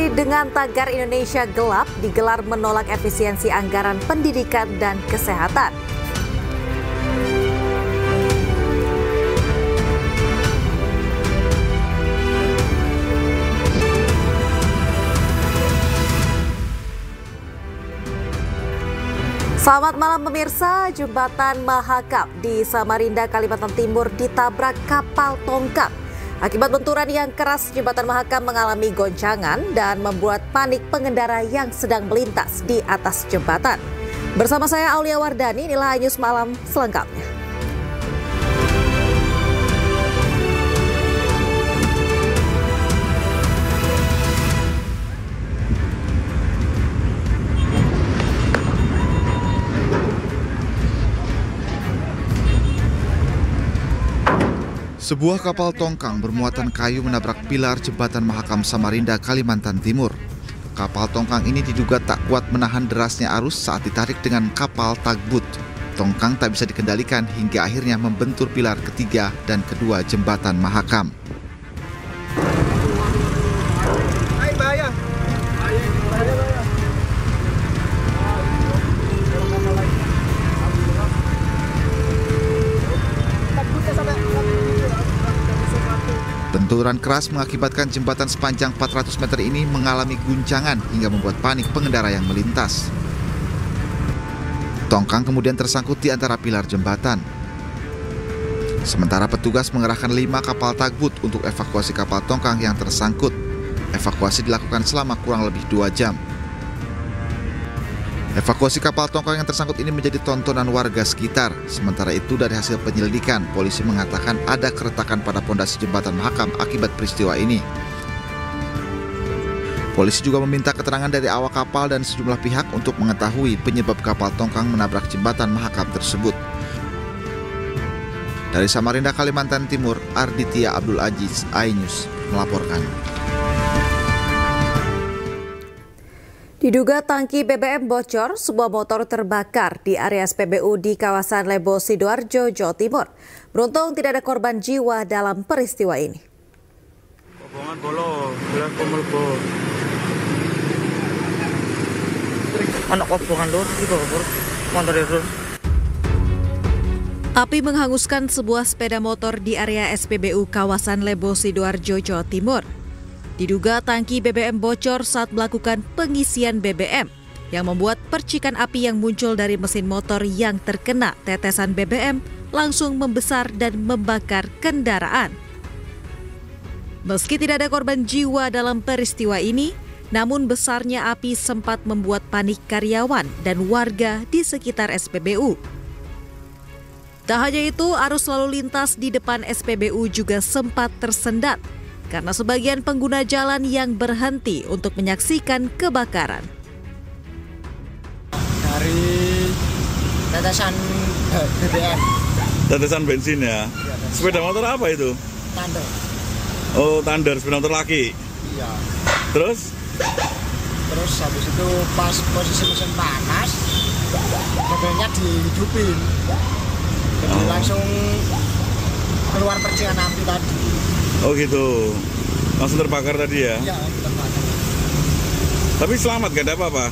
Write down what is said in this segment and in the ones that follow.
Aksi dengan tagar Indonesia Gelap digelar menolak efisiensi anggaran pendidikan dan kesehatan. Selamat malam pemirsa, Jembatan Mahakam di Samarinda, Kalimantan Timur ditabrak kapal tongkang. Akibat benturan yang keras, Jembatan Mahakam mengalami goncangan dan membuat panik pengendara yang sedang melintas di atas jembatan. Bersama saya Aulia Wardani, inilah News Malam selengkapnya. Sebuah kapal tongkang bermuatan kayu menabrak pilar jembatan Mahakam Samarinda, Kalimantan Timur. Kapal tongkang ini diduga tak kuat menahan derasnya arus saat ditarik dengan kapal tugboat. Tongkang tak bisa dikendalikan hingga akhirnya membentur pilar ketiga dan kedua jembatan Mahakam. Benturan keras mengakibatkan jembatan sepanjang 400 meter ini mengalami guncangan hingga membuat panik pengendara yang melintas. Tongkang kemudian tersangkut di antara pilar jembatan. Sementara petugas mengerahkan 5 kapal tugboat untuk evakuasi kapal tongkang yang tersangkut. Evakuasi dilakukan selama kurang lebih 2 jam. Evakuasi kapal tongkang yang tersangkut ini menjadi tontonan warga sekitar. Sementara itu, dari hasil penyelidikan, polisi mengatakan ada keretakan pada pondasi jembatan Mahakam akibat peristiwa ini. Polisi juga meminta keterangan dari awak kapal dan sejumlah pihak untuk mengetahui penyebab kapal tongkang menabrak jembatan Mahakam tersebut. Dari Samarinda, Kalimantan Timur, Arditya Abdul Aziz, iNews melaporkan. Diduga tangki BBM bocor, sebuah motor terbakar di area SPBU di kawasan Lebo, Sidoarjo, Jawa Timur. Beruntung tidak ada korban jiwa dalam peristiwa ini. Api menghanguskan sebuah sepeda motor di area SPBU kawasan Lebo, Sidoarjo, Jawa Timur. Diduga tangki BBM bocor saat melakukan pengisian BBM yang membuat percikan api yang muncul dari mesin motor yang terkena tetesan BBM langsung membesar dan membakar kendaraan. Meski tidak ada korban jiwa dalam peristiwa ini, namun besarnya api sempat membuat panik karyawan dan warga di sekitar SPBU. Tak hanya itu, arus lalu lintas di depan SPBU juga sempat tersendat karena sebagian pengguna jalan yang berhenti untuk menyaksikan kebakaran. Dari tetesan BBM. Tetesan bensin ya? Sepeda motor apa itu? Thunder. Oh, Thunder, sepeda motor laki? Iya. Terus habis itu pas posisi mesin panas, BBM-nya dihidupin. Jadi langsung keluar percikan api tadi. Oh gitu, langsung terbakar tadi ya? Iya, terbakar. Tapi selamat, gak ada apa-apa?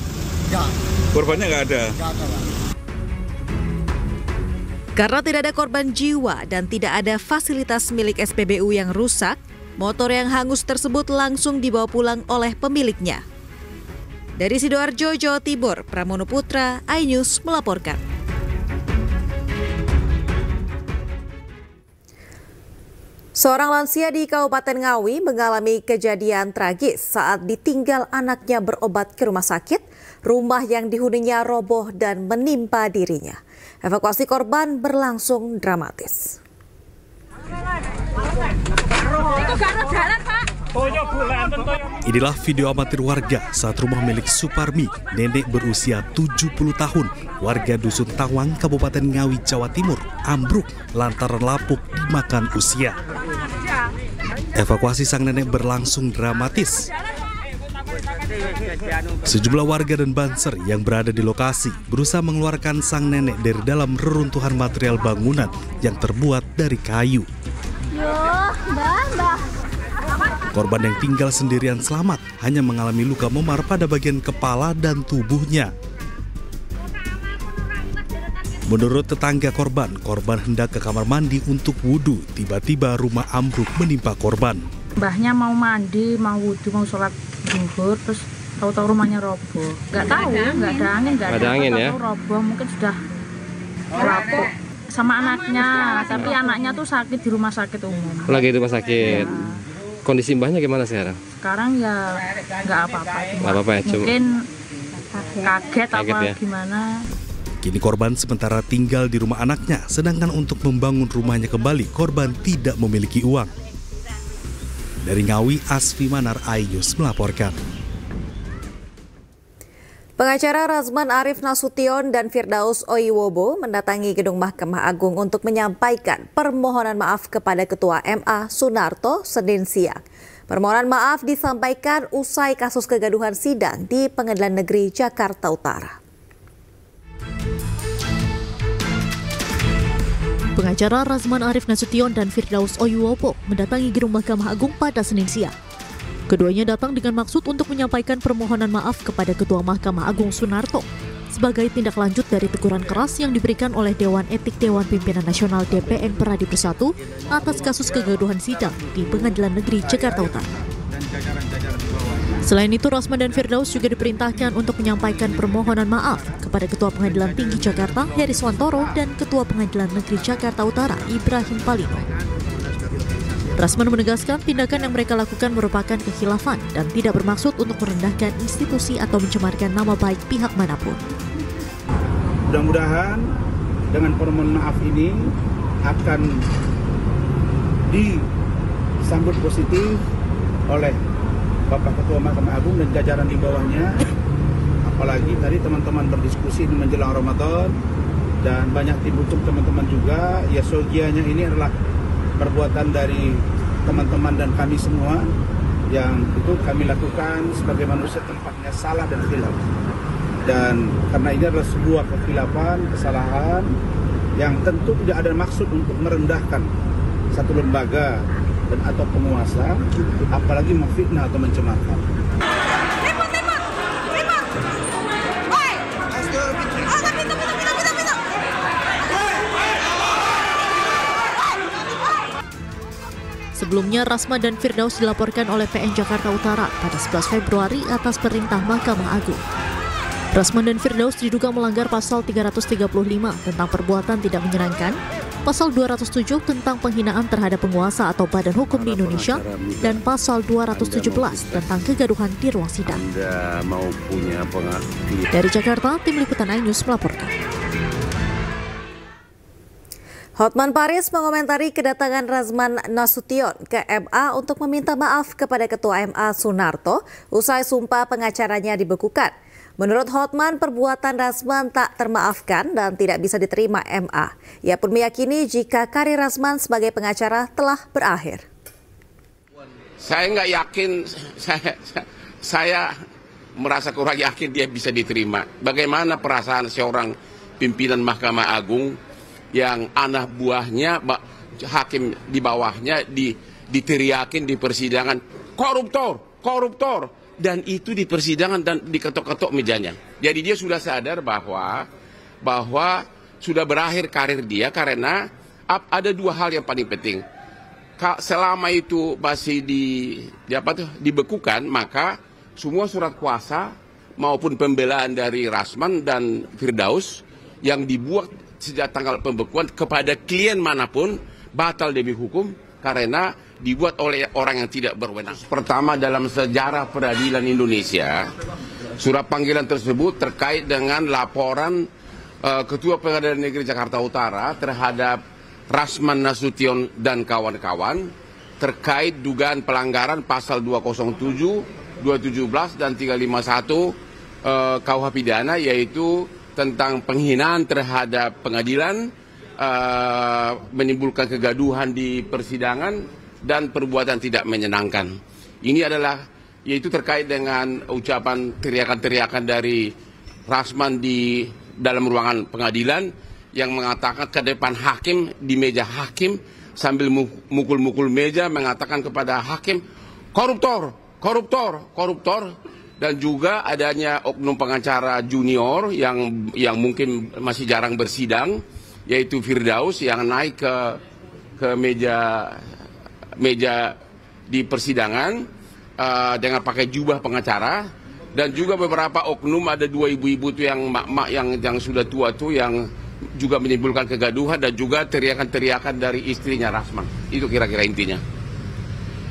Enggak. Korbannya gak ada? Enggak ada, Pak. Karena tidak ada korban jiwa dan tidak ada fasilitas milik SPBU yang rusak, motor yang hangus tersebut langsung dibawa pulang oleh pemiliknya. Dari Sidoarjo, Jawa Timur, Pramono Putra, iNews melaporkan. Seorang lansia di Kabupaten Ngawi mengalami kejadian tragis saat ditinggal anaknya berobat ke rumah sakit. Rumah yang dihuninya roboh dan menimpa dirinya. Evakuasi korban berlangsung dramatis. Inilah video amatir warga saat rumah milik Suparmi, nenek berusia 70 tahun, warga Dusun Tawang, Kabupaten Ngawi, Jawa Timur, ambruk lantaran lapuk dimakan usia. Evakuasi sang nenek berlangsung dramatis. Sejumlah warga dan banser yang berada di lokasi berusaha mengeluarkan sang nenek dari dalam reruntuhan material bangunan yang terbuat dari kayu. Mbah. Korban yang tinggal sendirian selamat, hanya mengalami luka memar pada bagian kepala dan tubuhnya. Menurut tetangga korban hendak ke kamar mandi untuk wudhu. Tiba-tiba rumah ambruk menimpa korban. Mbahnya mau mandi, mau wudhu, mau sholat zuhur, terus tahu-tahu rumahnya roboh. Nggak tahu, nggak ada angin ya? Tahu roboh, mungkin sudah lapuk sama anaknya. Tapi anaknya tuh sakit di rumah sakit umum. Lagi di rumah sakit. Ya. Kondisi mbahnya gimana sekarang? Sekarang ya nggak apa-apa. Nggak apa-apa ya, mungkin kaget apa ya? Gimana. Kini korban sementara tinggal di rumah anaknya, sedangkan untuk membangun rumahnya kembali, korban tidak memiliki uang. Dari Ngawi, Asfi Manar, iNews melaporkan. Pengacara Razman Arif Nasution dan Firdaus Oiwobo mendatangi gedung Mahkamah Agung untuk menyampaikan permohonan maaf kepada Ketua MA Sunarto Senin siang. Permohonan maaf disampaikan usai kasus kegaduhan sidang di Pengadilan Negeri Jakarta Utara. Pengacara Razman Arif Nasution dan Firdaus Oiwobo mendatangi gedung Mahkamah Agung pada Senin siang. Keduanya datang dengan maksud untuk menyampaikan permohonan maaf kepada Ketua Mahkamah Agung Sunarto sebagai tindak lanjut dari teguran keras yang diberikan oleh Dewan Etik Dewan Pimpinan Nasional DPN Pradi Bersatu atas kasus kegaduhan sidang di Pengadilan Negeri Jakarta Utara. Selain itu, Razman dan Firdaus juga diperintahkan untuk menyampaikan permohonan maaf kepada Ketua Pengadilan Tinggi Jakarta Heri Swantoro dan Ketua Pengadilan Negeri Jakarta Utara Ibrahim Palino. Razman menegaskan tindakan yang mereka lakukan merupakan kekhilafan dan tidak bermaksud untuk merendahkan institusi atau mencemarkan nama baik pihak manapun. Mudah-mudahan dengan permohonan maaf ini akan disambut positif oleh Bapak Ketua Mahkamah Agung dan jajaran di bawahnya. Apalagi tadi teman-teman berdiskusi di menjelang Ramadan dan banyak timbul teman-teman juga. Ya, sogianya ini adalah perbuatan dari teman-teman dan kami semua yang itu kami lakukan sebagai manusia tempatnya salah dan khilaf. Dan karena ini adalah sebuah kekhilafan, kesalahan yang tentu tidak ada maksud untuk merendahkan satu lembaga dan atau penguasa, apalagi memfitnah atau mencemarkan. Sebelumnya, Razman dan Firdaus dilaporkan oleh PN Jakarta Utara pada 11 Februari atas perintah Mahkamah Agung. Razman dan Firdaus diduga melanggar pasal 335 tentang perbuatan tidak menyenangkan, pasal 207 tentang penghinaan terhadap penguasa atau badan hukum di Indonesia, dan pasal 217 tentang kegaduhan di ruang sidang. Dari Jakarta, Tim Liputan iNews melaporkan. Hotman Paris mengomentari kedatangan Razman Nasution ke MA untuk meminta maaf kepada Ketua MA Sunarto usai sumpah pengacaranya dibekukan. Menurut Hotman, perbuatan Razman tak termaafkan dan tidak bisa diterima MA. Ia pun meyakini jika karir Razman sebagai pengacara telah berakhir. Saya nggak yakin, saya merasa kurang yakin dia bisa diterima. Bagaimana perasaan seorang pimpinan Mahkamah Agung yang anak buahnya, hakim di bawahnya diteriakin di persidangan, koruptor. Dan itu di persidangan dan diketok-ketok mejanya. Jadi dia sudah sadar bahwa sudah berakhir karir dia karena ada dua hal yang paling penting. Selama itu masih dibekukan, maka semua surat kuasa maupun pembelaan dari Razman dan Firdaus yang dibuat sejak tanggal pembekuan kepada klien manapun batal demi hukum karena dibuat oleh orang yang tidak berwenang. Pertama dalam sejarah peradilan Indonesia, surat panggilan tersebut terkait dengan laporan Ketua Pengadilan Negeri Jakarta Utara terhadap Razman Nasution dan kawan-kawan terkait dugaan pelanggaran pasal 207, 217 dan 351 KUH pidana, yaitu tentang penghinaan terhadap pengadilan, menimbulkan kegaduhan di persidangan dan perbuatan tidak menyenangkan. Ini adalah yaitu terkait dengan ucapan teriakan-teriakan dari Razman di dalam ruangan pengadilan yang mengatakan ke depan hakim di meja hakim sambil mukul-mukul meja mengatakan kepada hakim, koruptor, dan juga adanya oknum pengacara junior yang mungkin masih jarang bersidang, yaitu Firdaus yang naik ke meja di persidangan dengan pakai jubah pengacara, dan juga beberapa oknum, ada 2 ibu-ibu tuh yang mak-mak yang sudah tua tuh yang juga menimbulkan kegaduhan, dan juga teriakan-teriakan dari istrinya Rasman. Itu kira-kira intinya.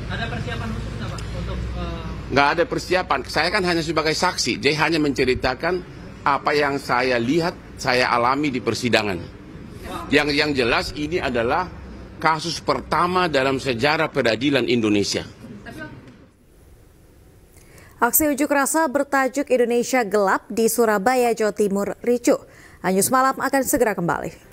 Ada persiapan khusus nggak Pak untuk? Nggak ada persiapan. Saya kan hanya sebagai saksi. Jadi hanya menceritakan apa yang saya lihat, saya alami di persidangan. Yang jelas ini adalah kasus pertama dalam sejarah peradilan Indonesia. Aksi unjuk rasa bertajuk Indonesia Gelap di Surabaya, Jawa Timur ricuh. Anyus Malam akan segera kembali.